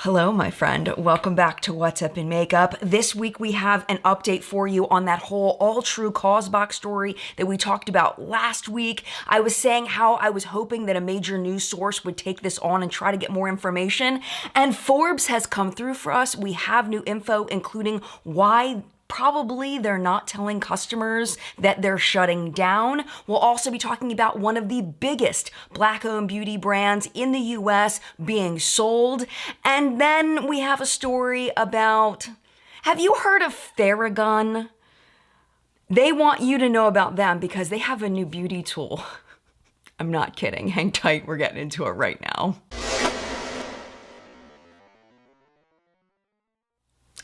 Hello, my friend. Welcome back to What's Up in Makeup. This week we have an update for you on that whole AllTrue Causebox story that we talked about last week. I was saying how I was hoping that a major news source would take this on and try to get more information, and Forbes has come through for us. We have new info, including why probably they're not telling customers that they're shutting down. We'll also be talking about one of the biggest Black-owned beauty brands in the US being sold. And then we have a story about, have you heard of Theragun? They want you to know about them because they have a new beauty tool. I'm not kidding. Hang tight. We're getting into it right now.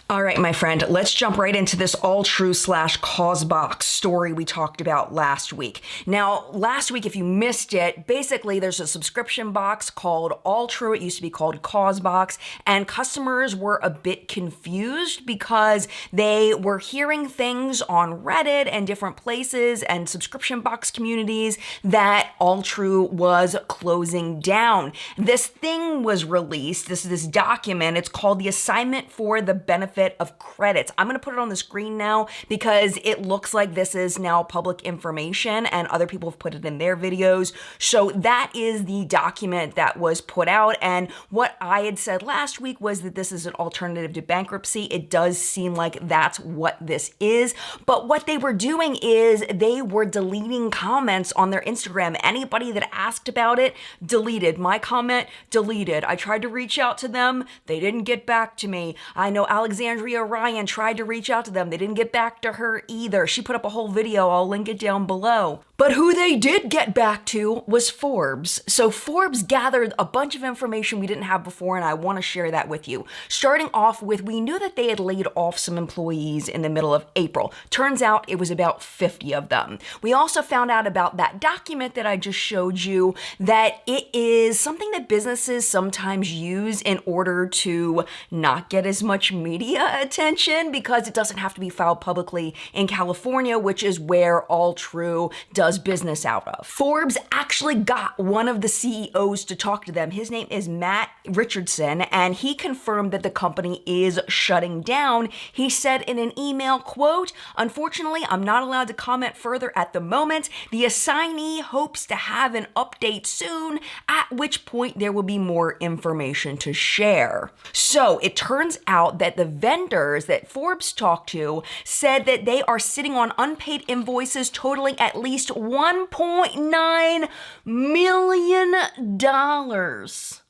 All right, my friend, let's jump right into this AllTrue / Causebox story we talked about last week. Now, last week, if you missed it, basically there's a subscription box called AllTrue. It used to be called Causebox, and customers were a bit confused because they were hearing things on Reddit and different places and subscription box communities that AllTrue was closing down. This thing was released, this document, it's called the Assignment for the Benefit of Credits. I'm gonna put it on the screen now because it looks like this is now public information and other people have put it in their videos. So that is the document that was put out. And what I had said last week was that this is an alternative to bankruptcy. It does seem like that's what this is. But what they were doing is they were deleting comments on their Instagram. Anybody that asked about it, deleted. My comment, deleted. I tried to reach out to them. They didn't get back to me. I know Alexandria Ryan tried to reach out to them. They didn't get back to her either. She put up a whole video. I'll link it down below. But who they did get back to was Forbes. So Forbes gathered a bunch of information we didn't have before, and I want to share that with you. Starting off with, we knew that they had laid off some employees in the middle of April. Turns out it was about 50 of them. We also found out about that document that I just showed you, that it is something that businesses sometimes use in order to not get as much media attention because it doesn't have to be filed publicly in California, which is where AllTrue does business out of. Forbes actually got one of the CEOs to talk to them. His name is Matt Richardson, and he confirmed that the company is shutting down. He said in an email, quote, "Unfortunately, I'm not allowed to comment further at the moment. The assignee hopes to have an update soon, at which point there will be more information to share." So it turns out that the vendors that Forbes talked to said that they are sitting on unpaid invoices totaling at least $1.9 million.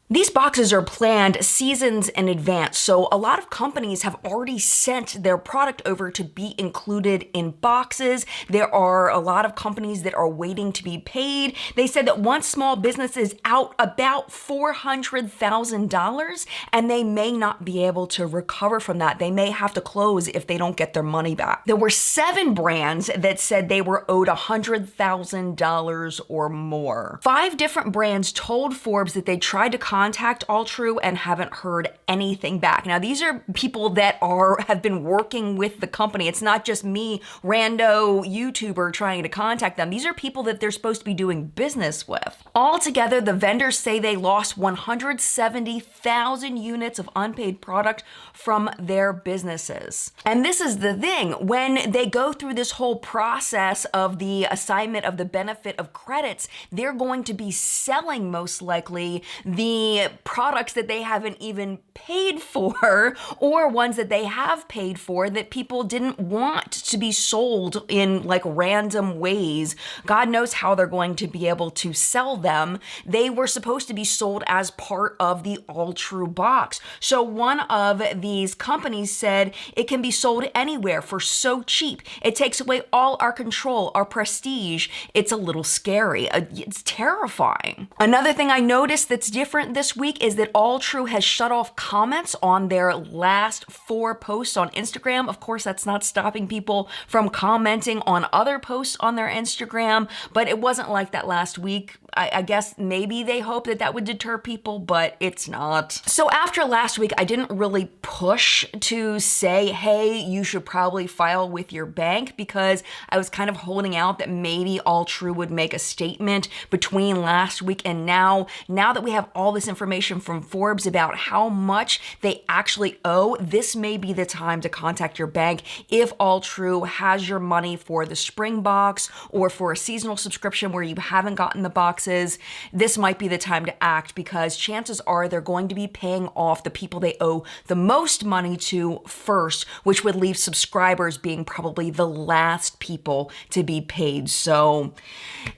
These boxes are planned seasons in advance, so a lot of companies have already sent their product over to be included in boxes. There are a lot of companies that are waiting to be paid. They said that one small business is out about $400,000, and they may not be able to recover from that. They may have to close if they don't get their money back. There were 7 brands that said they were owed $100,000 or more. 5 different brands told Forbes that they tried to contact AllTrue and haven't heard anything back. Now, these are people that have been working with the company. It's not just me, rando YouTuber, trying to contact them. These are people that they're supposed to be doing business with. Altogether, the vendors say they lost 170,000 units of unpaid product from their businesses. And this is the thing, when they go through this whole process of the assignment of the benefit of credits, they're going to be selling most likely the products that they haven't even paid for, or ones that they have paid for that people didn't want to be sold in like random ways. God knows how they're going to be able to sell them. They were supposed to be sold as part of the AllTrue box. So one of these companies said it can be sold anywhere for so cheap. It takes away all our control, our prestige. It's a little scary. It's terrifying. Another thing I noticed that's different this week is that AllTrue has shut off comments on their last 4 posts on Instagram. Of course, that's not stopping people from commenting on other posts on their Instagram, but it wasn't like that last week. I guess maybe they hope that that would deter people, but it's not. So after last week, I didn't really push to say, hey, you should probably file with your bank, because I was kind of holding out that maybe AllTrue would make a statement between last week and now. Now that we have all this information from Forbes about how much they actually owe, this may be the time to contact your bank if AllTrue has your money for the spring box or for a seasonal subscription where you haven't gotten the boxes. This might be the time to act, because chances are they're going to be paying off the people they owe the most money to first, which would leave subscribers being probably the last people to be paid. So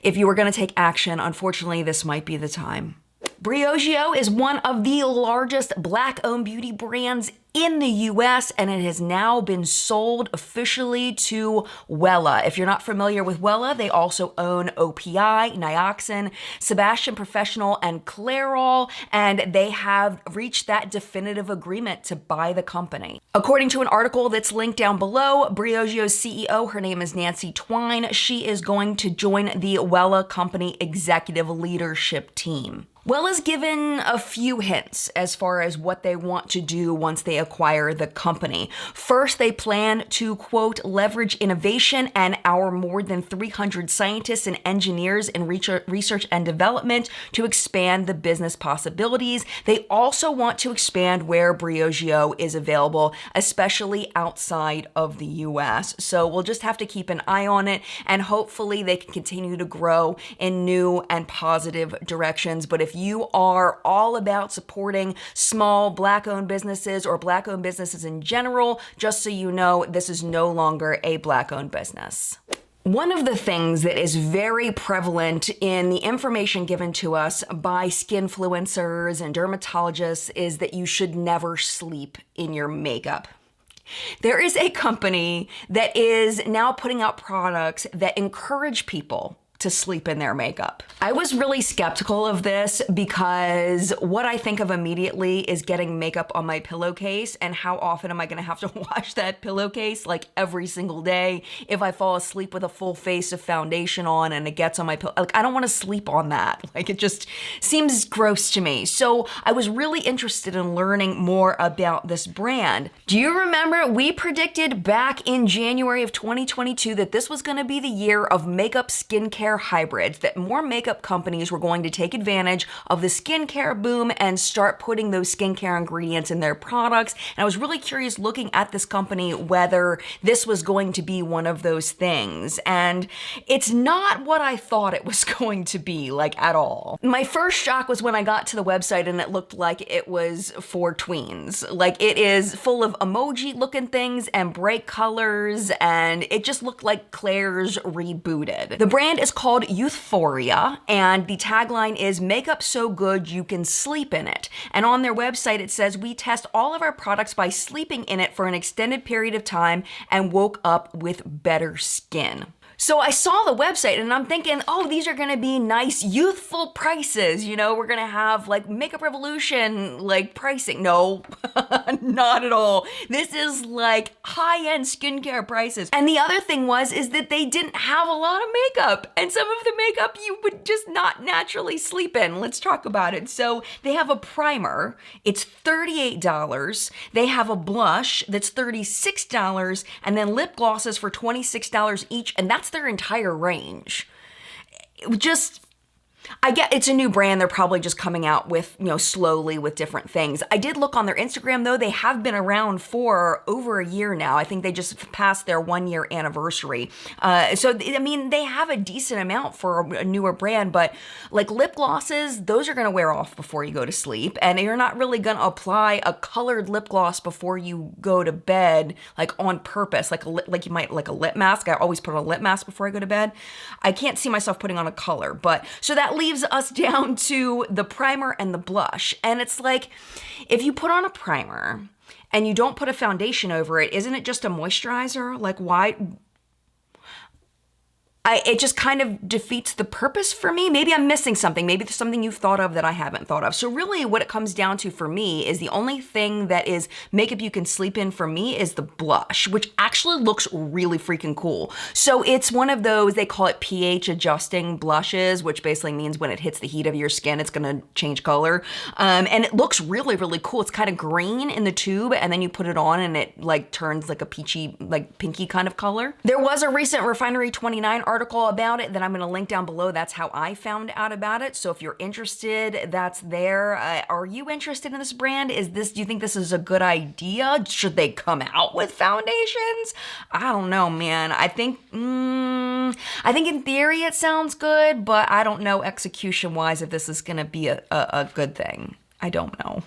if you were going to take action, unfortunately, this might be the time. Briogeo is one of the largest Black-owned beauty brands in the US, and it has now been sold officially to Wella. If you're not familiar with Wella, they also own OPI, Nioxin, Sebastian Professional, and Clairol, and they have reached that definitive agreement to buy the company. According to an article that's linked down below, Briogeo's CEO, her name is Nancy Twine, she is going to join the Wella company executive leadership team. Wella's given a few hints as far as what they want to do once they acquire the company. First, they plan to, quote, leverage innovation and our more than 300 scientists and engineers in research and development to expand the business possibilities. They also want to expand where Briogeo is available, especially outside of the US. So we'll just have to keep an eye on it, and hopefully they can continue to grow in new and positive directions. But if you are all about supporting small Black-owned businesses or Black-owned businesses in general, just so you know, this is no longer a Black-owned business. One of the things that is very prevalent in the information given to us by skinfluencers and dermatologists is that you should never sleep in your makeup. There is a company that is now putting out products that encourage people to sleep in their makeup. I was really skeptical of this because what I think of immediately is getting makeup on my pillowcase, and how often am I gonna have to wash that pillowcase? Like every single day. If I fall asleep with a full face of foundation on and it gets on my pillow, like I don't wanna sleep on that. Like it just seems gross to me. So I was really interested in learning more about this brand. Do you remember we predicted back in January of 2022 that this was gonna be the year of makeup skincare hybrids, that more makeup companies were going to take advantage of the skincare boom and start putting those skincare ingredients in their products. And I was really curious looking at this company whether this was going to be one of those things. And it's not what I thought it was going to be, like at all. My first shock was when I got to the website and it looked like it was for tweens. Like it is full of emoji looking things and bright colors, and it just looked like Claire's rebooted. The brand is called YouthForia, and the tagline is makeup so good you can sleep in it. And on their website it says, we test all of our products by sleeping in it for an extended period of time and woke up with better skin. So I saw the website and I'm thinking, oh, these are gonna be nice, youthful prices. You know, we're gonna have like Makeup Revolution, like pricing. No, not at all. This is like high-end skincare prices. And the other thing is that they didn't have a lot of makeup, and some of the makeup you would just not naturally sleep in. Let's talk about it. So they have a primer, it's $38. They have a blush that's $36, and then lip glosses for $26 each, and that's their entire range. I get it's a new brand. They're probably just coming out with, slowly with different things. I did look on their Instagram though. They have been around for over a year now. I think they just passed their 1-year anniversary. They have a decent amount for a newer brand, but like lip glosses, those are gonna wear off before you go to sleep. And you're not really gonna apply a colored lip gloss before you go to bed, like on purpose, like you might like a lip mask. I always put on a lip mask before I go to bed. I can't see myself putting on a color, but so that leaves us down to the primer and the blush. And it's like, if you put on a primer and you don't put a foundation over it, isn't it just a moisturizer? Like why? it just kind of defeats the purpose for me. Maybe I'm missing something. Maybe there's something you've thought of that I haven't thought of. So really what it comes down to for me is the only thing that is makeup you can sleep in for me is the blush, which actually looks really freaking cool. So it's one of those, they call it pH adjusting blushes, which basically means when it hits the heat of your skin, it's gonna change color. And it looks really, really cool. It's kind of green in the tube, and then you put it on and it like turns like a peachy, like pinky kind of color. There was a recent Refinery 29 article about it that I'm gonna link down below. That's how I found out about it. So if you're interested, that's there. Are you interested in this brand? Do you think this is a good idea? Should they come out with foundations? I don't know, man. I think in theory it sounds good, but I don't know execution-wise if this is gonna be a good thing. I don't know.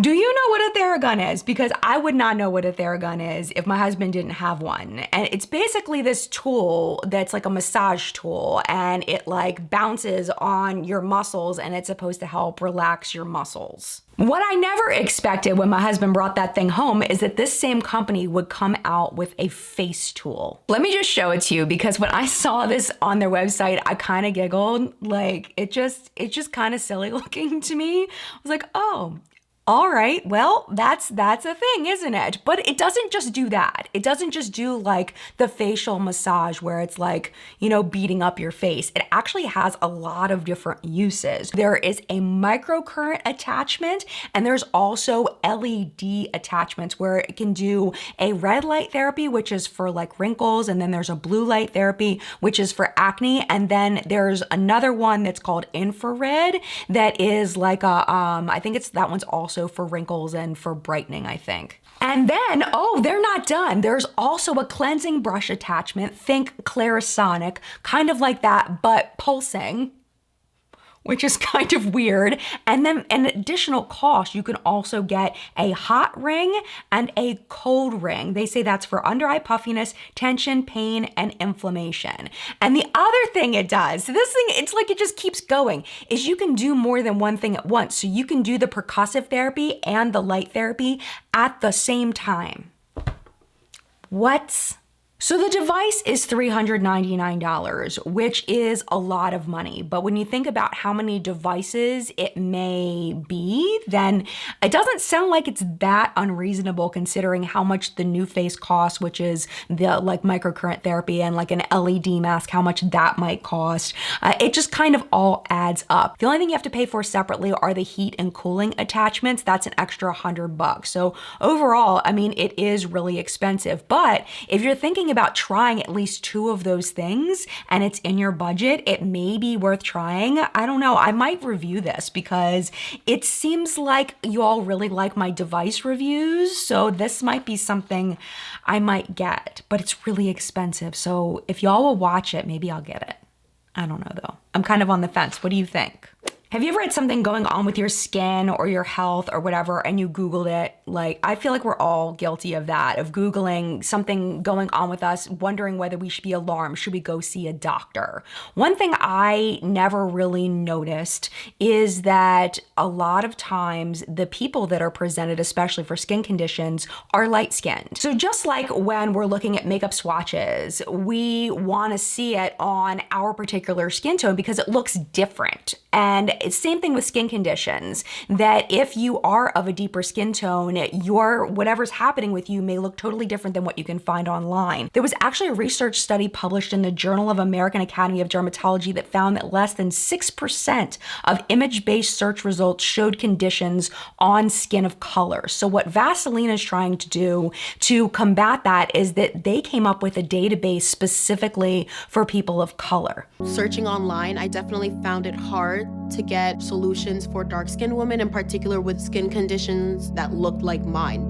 Do you know what a Theragun is? Because I would not know what a Theragun is if my husband didn't have one. And it's basically this tool that's like a massage tool, and it like bounces on your muscles, and it's supposed to help relax your muscles. What I never expected when my husband brought that thing home is that this same company would come out with a face tool. Let me just show it to you, because when I saw this on their website, I kind of giggled. Like, it's just kind of silly looking to me. I was like, oh, all right, well, that's a thing, isn't it? But it doesn't just do that. It doesn't just do like the facial massage where it's like, you know, beating up your face. It actually has a lot of different uses. There is a microcurrent attachment, and there's also LED attachments where it can do a red light therapy, which is for like wrinkles, and then there's a blue light therapy, which is for acne, and then there's another one that's called infrared that is like a, I think that one's also for wrinkles and for brightening, I think. And then, oh, they're not done. There's also a cleansing brush attachment. Think Clarisonic, kind of like that, but pulsing, which is kind of weird. And then an additional cost, you can also get a hot ring and a cold ring. They say that's for under eye puffiness, tension, pain, and inflammation. And the other thing it does, so this thing, it's like it just keeps going, is you can do more than one thing at once. So you can do the percussive therapy and the light therapy at the same time. What? So the device is $399, which is a lot of money. But when you think about how many devices it may be, then it doesn't sound like it's that unreasonable considering how much the NuFace costs, which is the like microcurrent therapy and like an LED mask, how much that might cost. It just kind of all adds up. The only thing you have to pay for separately are the heat and cooling attachments. That's an extra $100. So overall, I mean, it is really expensive. But if you're thinking about trying at least two of those things and it's in your budget, it may be worth trying. I don't know. I might review this because it seems like you all really like my device reviews. So this might be something I might get, but it's really expensive. So if y'all will watch it, maybe I'll get it. I don't know though. I'm kind of on the fence. What do you think? Have you ever had something going on with your skin or your health or whatever and you Googled it? Like, I feel like we're all guilty of that, of Googling something going on with us, wondering whether we should be alarmed. Should we go see a doctor? One thing I never really noticed is that a lot of times the people that are presented, especially for skin conditions, are light-skinned. So just like when we're looking at makeup swatches, we want to see it on our particular skin tone because it looks different. And it's same thing with skin conditions, that if you are of a deeper skin tone, whatever's happening with you may look totally different than what you can find online. There was actually a research study published in the Journal of American Academy of Dermatology that found that less than 6% of image-based search results showed conditions on skin of color. So what Vaseline is trying to do to combat that is that they came up with a database specifically for people of color. Searching online, I definitely found it hard to get solutions for dark-skinned women, in particular with skin conditions that looked like mine.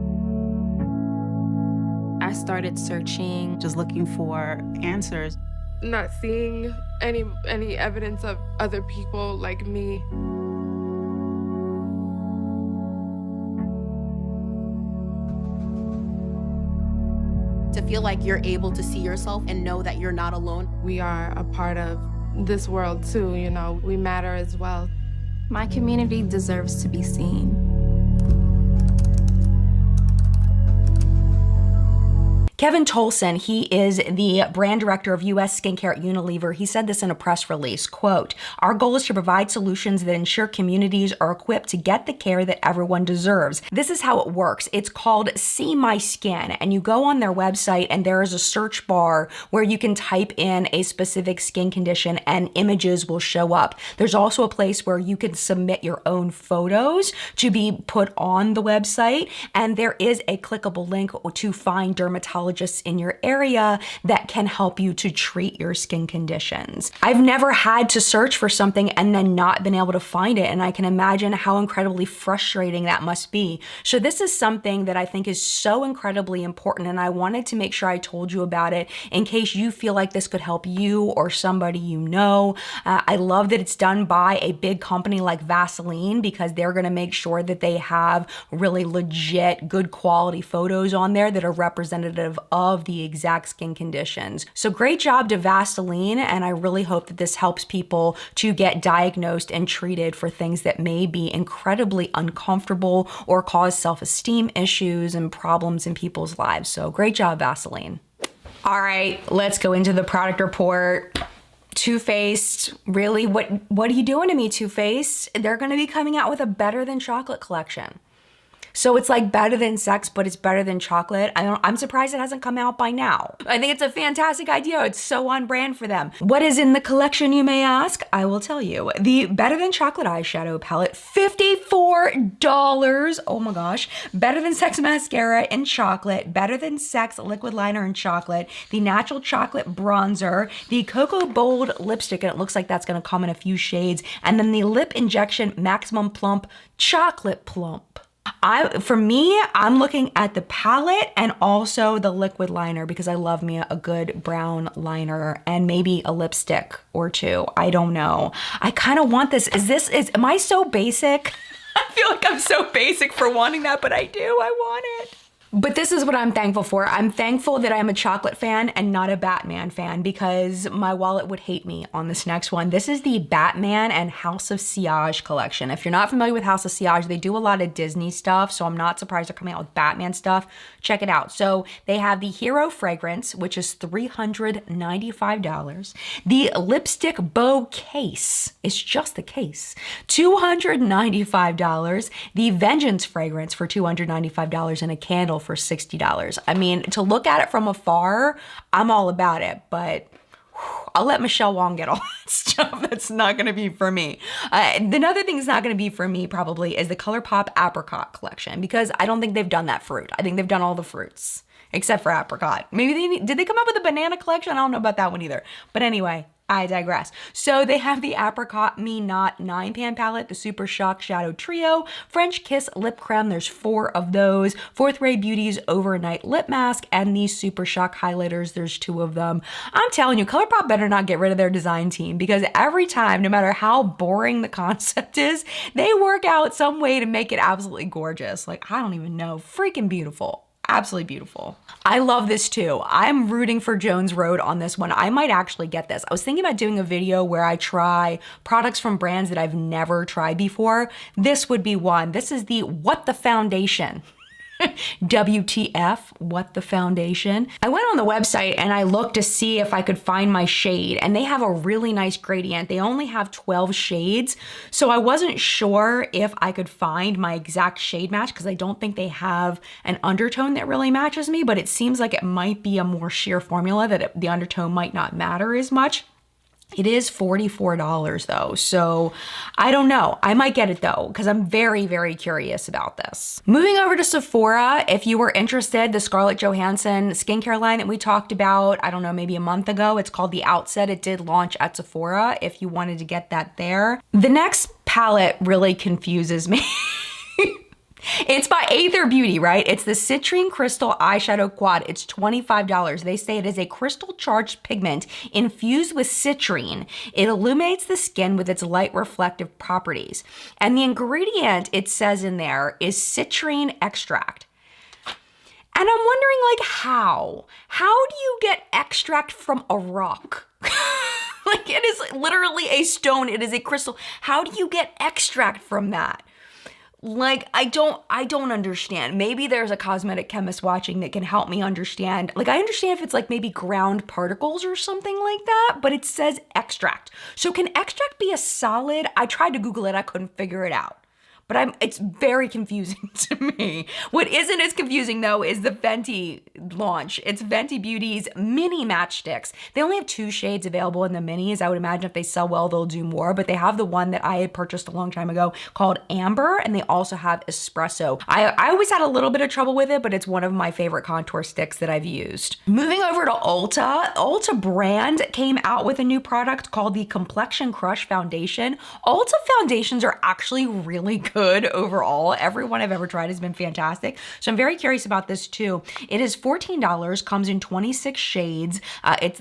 I started searching, just looking for answers. Not seeing any evidence of other people like me. To feel like you're able to see yourself and know that you're not alone. We are a part of this world too, you know, we matter as well. My community deserves to be seen. Kevin Tolson, he is the brand director of US Skincare at Unilever. He said this in a press release, quote, "Our goal is to provide solutions that ensure communities are equipped to get the care that everyone deserves." This is how it works. It's called See My Skin, and you go on their website and there is a search bar where you can type in a specific skin condition and images will show up. There's also a place where you can submit your own photos to be put on the website, and there is a clickable link to find dermatologists in your area that can help you to treat your skin conditions. I've never had to search for something and then not been able to find it, and I can imagine how incredibly frustrating that must be. So this is something that I think is so incredibly important, and I wanted to make sure I told you about it in case you feel like this could help you or somebody you know. I love that it's done by a big company like Vaseline, because they're gonna make sure that they have really legit, good quality photos on there that are representative of the exact skin conditions. So great job to Vaseline, and I really hope that this helps people to get diagnosed and treated for things that may be incredibly uncomfortable or cause self-esteem issues and problems in people's lives. So great job, Vaseline. All right, let's go into the product report. Too Faced, really, what are you doing to me, Too Faced? They're gonna be coming out with a Better Than Chocolate collection. So it's like better than sex, but it's better than chocolate. I'm surprised it hasn't come out by now. I think it's a fantastic idea. It's so on brand for them. What is in the collection, you may ask? I will tell you. The Better Than Chocolate eyeshadow palette, $54. Oh my gosh. Better Than Sex mascara in chocolate. Better Than Sex liquid liner in chocolate. The Natural Chocolate bronzer. The Cocoa Bold lipstick, and it looks like that's gonna come in a few shades. And then the Lip Injection Maximum Plump Chocolate Plump. For me, I'm looking at the palette and also the liquid liner because I love me a good brown liner and maybe a lipstick or two. I don't know. I kind of want this. Am I so basic? I feel like I'm so basic for wanting that, but I do. I want it. But this is what I'm thankful for. I'm thankful that I'm a chocolate fan and not a Batman fan, because my wallet would hate me on this next one. This is the Batman and House of Siage collection. If you're not familiar with House of Siage, they do a lot of Disney stuff, so I'm not surprised they're coming out with Batman stuff. Check it out. So they have the Hero fragrance, which is $395. The Lipstick Bow case, it's just the case, $295. The Vengeance fragrance for $295, and a candle for $60. I mean, to look at it from afar, I'm all about it, but I'll let Michelle Wong get all that stuff. That's not gonna be for me. Another thing that's not gonna be for me probably is the ColourPop Apricot collection, because I don't think they've done that fruit. I think they've done all the fruits, except for apricot. Maybe did they come up with a banana collection? I don't know about that one either. But anyway, I digress. So they have the Apricot Me Not 9-pan palette, the Super Shock Shadow Trio, French Kiss Lip Creme, there's 4 of those, Fourth Ray Beauty's Overnight Lip Mask, and these Super Shock highlighters, there's 2 of them. I'm telling you, ColourPop better not get rid of their design team, because every time, no matter how boring the concept is, they work out some way to make it absolutely gorgeous. Like, I don't even know, freaking beautiful. Absolutely beautiful. I love this too. I'm rooting for Jones Road on this one. I might actually get this. I was thinking about doing a video where I try products from brands that I've never tried before. This would be one. This is the What the Foundation. WTF, What the Foundation. I went on the website and I looked to see if I could find my shade, and they have a really nice gradient. They only have 12 shades, so I wasn't sure if I could find my exact shade match, because I don't think they have an undertone that really matches me, but it seems like it might be a more sheer formula that the undertone might not matter as much. It is $44 though, so I don't know. I might get it though, because I'm very, very curious about this. Moving over to Sephora, if you were interested, the Scarlett Johansson skincare line that we talked about, I don't know, maybe a month ago, it's called The Outset. It did launch at Sephora if you wanted to get that there. The next palette really confuses me. It's by Athr Beauty, right? It's the Citrine Crystal Eyeshadow Quad. It's $25. They say it is a crystal charged pigment infused with citrine. It illuminates the skin with its light reflective properties. And the ingredient it says in there is citrine extract. And I'm wondering, like, how? How do you get extract from a rock? Like, it is literally a stone. It is a crystal. How do you get extract from that? Like, I don't understand. Maybe there's a cosmetic chemist watching that can help me understand. Like, I understand if it's like maybe ground particles or something like that, but it says extract. So can extract be a solid? I tried to Google it, I couldn't figure it out. But it's very confusing to me. What isn't as confusing though is the Fenty launch. It's Fenty Beauty's mini matchsticks. They only have 2 shades available in the minis. I would imagine if they sell well, they'll do more, but they have the one that I had purchased a long time ago called Amber, and they also have Espresso. I always had a little bit of trouble with it, but it's one of my favorite contour sticks that I've used. Moving over to Ulta. Ulta brand came out with a new product called the Complexion Crush Foundation. Ulta foundations are actually really good overall. Every one I've ever tried has been fantastic. So I'm very curious about this too. It is $14, comes in 26 shades.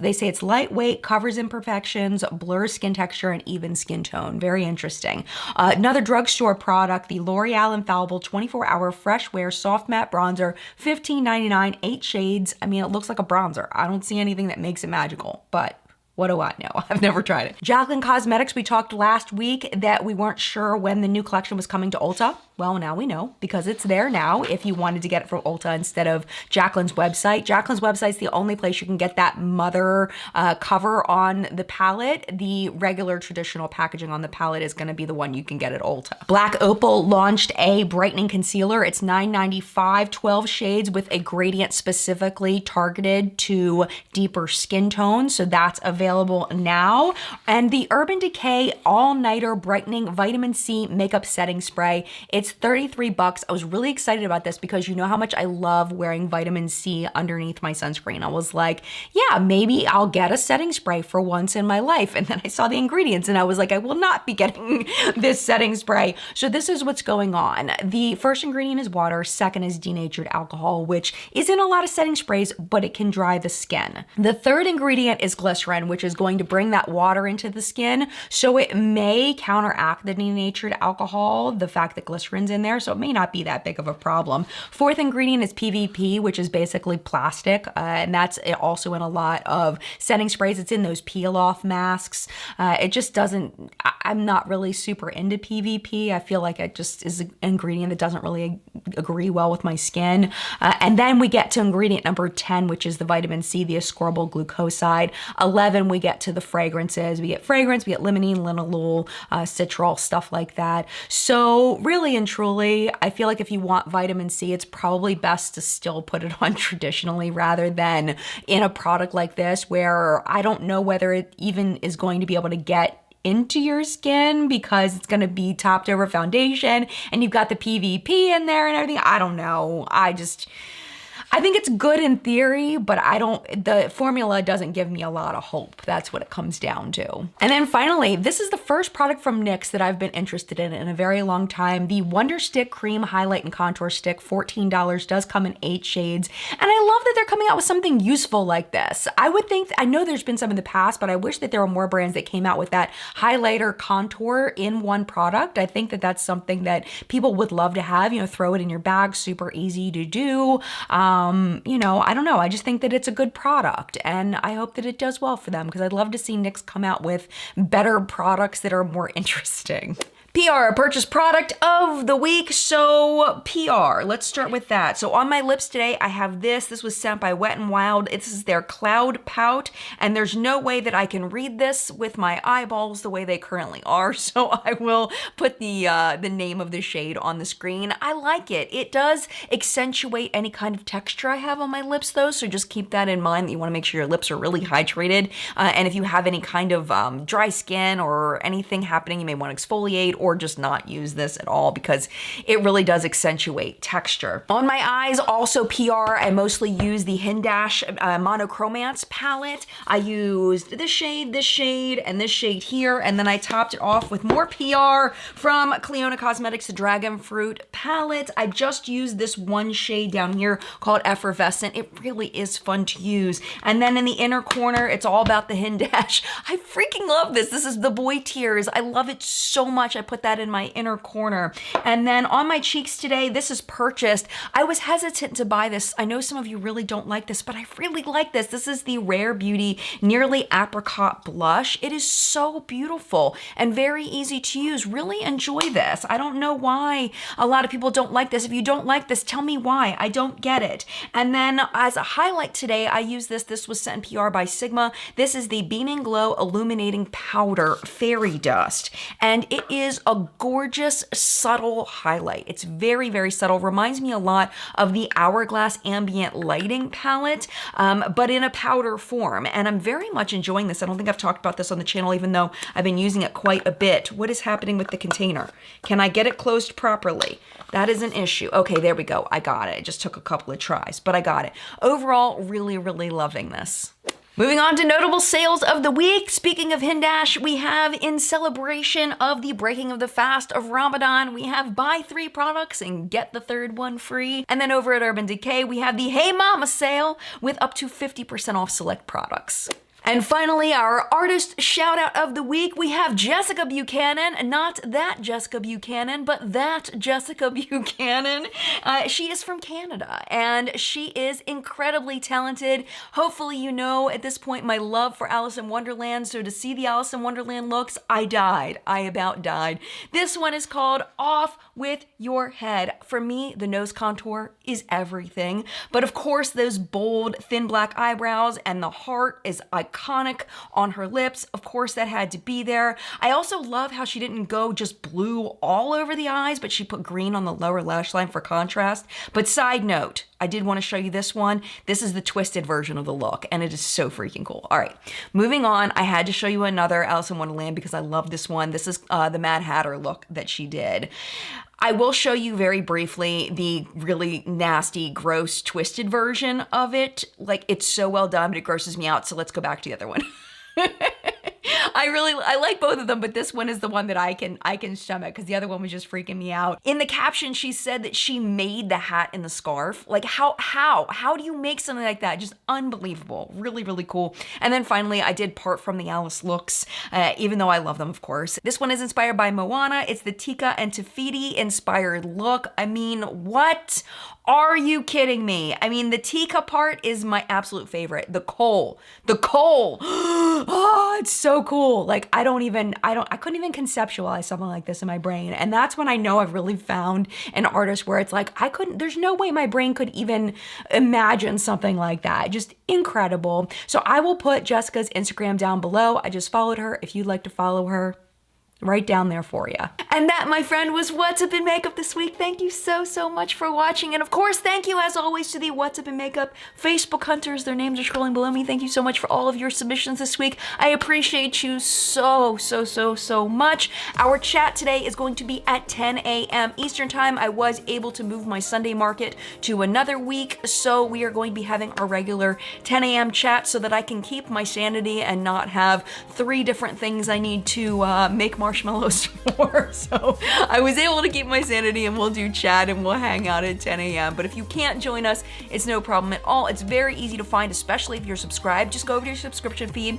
They say it's lightweight, covers imperfections, blurs skin texture, and even skin tone. Very interesting. Another drugstore product, the L'Oreal Infallible 24-Hour Fresh Wear Soft Matte Bronzer, $15.99, 8 shades. I mean, it looks like a bronzer. I don't see anything that makes it magical, but what do I know? I've never tried it. Jaclyn Cosmetics, we talked last week that we weren't sure when the new collection was coming to Ulta. Well, now we know because it's there now if you wanted to get it from Ulta instead of Jaclyn's website. Jaclyn's website is the only place you can get that mother cover on the palette. The regular traditional packaging on the palette is gonna be the one you can get at Ulta. Black Opal launched a brightening concealer. It's $9.95, 12 shades with a gradient specifically targeted to deeper skin tones. So that's available now. And the Urban Decay All-Nighter Brightening Vitamin C Makeup Setting Spray. It's $33. I was really excited about this because you know how much I love wearing vitamin C underneath my sunscreen. I was like, yeah, maybe I'll get a setting spray for once in my life. And then I saw the ingredients and I was like, I will not be getting this setting spray. So this is what's going on. The first ingredient is water. Second is denatured alcohol, which is in a lot of setting sprays, but it can dry the skin. The third ingredient is glycerin, which is going to bring that water into the skin. So it may counteract the denatured alcohol, the fact that glycerin's in there, so it may not be that big of a problem. Fourth ingredient is PVP, which is basically plastic, and that's also in a lot of setting sprays. It's in those peel-off masks. It just doesn't, I'm not really super into PVP. I feel like it just is an ingredient that doesn't really agree well with my skin. And then we get to ingredient number 10, which is the vitamin C, the ascorbyl glucoside. 11, we get to the fragrances. We get fragrance, we get limonene, linalool, citral, stuff like that. So really and truly, I feel like if you want vitamin C, it's probably best to still put it on traditionally rather than in a product like this where I don't know whether it even is going to be able to get into your skin because it's gonna be topped over foundation and you've got the PVP in there and everything. I don't know. I think it's good in theory, but the formula doesn't give me a lot of hope. That's what it comes down to. And then finally, this is the first product from NYX that I've been interested in a very long time. The Wonderstick Cream Highlight and Contour Stick, $14, does come in 8 shades. And I love that they're coming out with something useful like this. I know there's been some in the past, but I wish that there were more brands that came out with that highlighter contour in one product. I think that that's something that people would love to have, throw it in your bag, super easy to do. I don't know. I just think that it's a good product and I hope that it does well for them because I'd love to see NYX come out with better products that are more interesting. PR, purchase product of the week. So PR, let's start with that. So on my lips today, I have this. This was sent by Wet n Wild. This is their Cloud Pout, and there's no way that I can read this with my eyeballs the way they currently are. So I will put the name of the shade on the screen. I like it. It does accentuate any kind of texture I have on my lips though. So just keep that in mind that you want to make sure your lips are really hydrated. And if you have any kind of dry skin or anything happening, you may want to exfoliate or just not use this at all because it really does accentuate texture. On my eyes, also PR, I mostly use the Hindash Monochromance palette. I used this shade, and this shade here, and then I topped it off with more PR from Clionadh Cosmetics, the Dragon Fruit palette. I just used this one shade down here called Effervescent. It really is fun to use. And then in the inner corner, it's all about the Hindash. I freaking love this. This is the Boy Tears. I love it so much. I put that in my inner corner. And then on my cheeks today, this is purchased. I was hesitant to buy this. I know some of you really don't like this, but I really like this. This is the Rare Beauty Nearly Apricot Blush. It is so beautiful and very easy to use. Really enjoy this. I don't know why a lot of people don't like this. If you don't like this, tell me why. I don't get it. And then as a highlight today, I use this. This was sent in PR by Sigma. This is the Beaming Glow Illuminating Powder Fairy Dust. And it is a gorgeous, subtle highlight. It's very, very subtle. Reminds me a lot of the Hourglass Ambient Lighting palette, but in a powder form. And I'm very much enjoying this. I don't think I've talked about this on the channel, even though I've been using it quite a bit. What is happening with the container? Can I get it closed properly? That is an issue. Okay, there we go. I got it. It just took a couple of tries, but I got it. Overall, really, really loving this. Moving on to notable sales of the week. Speaking of Hindash, we have, in celebration of the breaking of the fast of Ramadan, we have buy 3 products and get the third one free. And then over at Urban Decay, we have the Hey Mama sale with up to 50% off select products. And finally, our artist shout out of the week, we have Jessica Buchanan, not that Jessica Buchanan, but that Jessica Buchanan. She is from Canada and she is incredibly talented. Hopefully you know at this point my love for Alice in Wonderland, so to see the Alice in Wonderland looks, I died. I about died. This one is called Off With Your Head. For me, the nose contour is everything, but of course those bold, thin black eyebrows and the heart is iconic on her lips. Of course, that had to be there. I also love how she didn't go just blue all over the eyes, but she put green on the lower lash line for contrast. But side note, I did want to show you this one. This is the twisted version of the look, and it is so freaking cool. All right, moving on. I had to show you another Alice in Wonderland because I love this one. This is the Mad Hatter look that she did. I will show you very briefly the really nasty, gross, twisted version of it. Like, it's so well done, but it grosses me out, so let's go back to the other one. I like both of them, but this one is the one that I can stomach because the other one was just freaking me out. In the caption, she said that she made the hat and the scarf. Like, how do you make something like that? Just unbelievable. Really, really cool. And then finally, I did part from the Alice looks, even though I love them, of course. This one is inspired by Moana. It's the Tika and Tafiti inspired look. I mean, what? Are you kidding me? I mean, the Tika part is my absolute favorite. The coal. Oh, it's so cool. Like, I couldn't even conceptualize something like this in my brain. And that's when I know I've really found an artist where it's like, there's no way my brain could even imagine something like that. Just incredible. So I will put Jessica's Instagram down below. I just followed her. If you'd like to follow her, right down there for you. And that, my friend, was What's Up in Makeup this week. Thank you so, so much for watching. And of course, thank you as always to the What's Up in Makeup Facebook hunters. Their names are scrolling below me. Thank you so much for all of your submissions this week. I appreciate you so, so, so, so much. Our chat today is going to be at 10 a.m. Eastern time. I was able to move my Sunday market to another week, so we are going to be having our regular 10 a.m. chat so that I can keep my sanity and not have 3 different things I need to make marshmallows for. So I was able to keep my sanity, and we'll do chat and we'll hang out at 10 a.m. But if you can't join us, it's no problem at all. It's very easy to find, especially if you're subscribed. Just go over to your subscription feed.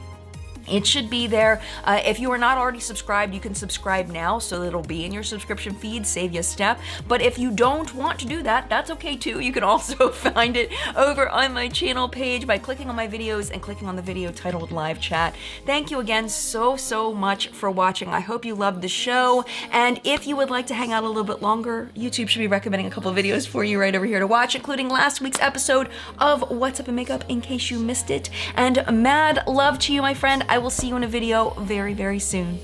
It should be there. If you are not already subscribed, you can subscribe now so that it'll be in your subscription feed, save you a step. But if you don't want to do that, that's okay too. You can also find it over on my channel page by clicking on my videos and clicking on the video titled Live Chat. Thank you again so, so much for watching. I hope you loved the show. And if you would like to hang out a little bit longer, YouTube should be recommending a couple of videos for you right over here to watch, including last week's episode of What's Up in Makeup in case you missed it. And mad love to you, my friend. I will see you in a video very, very soon.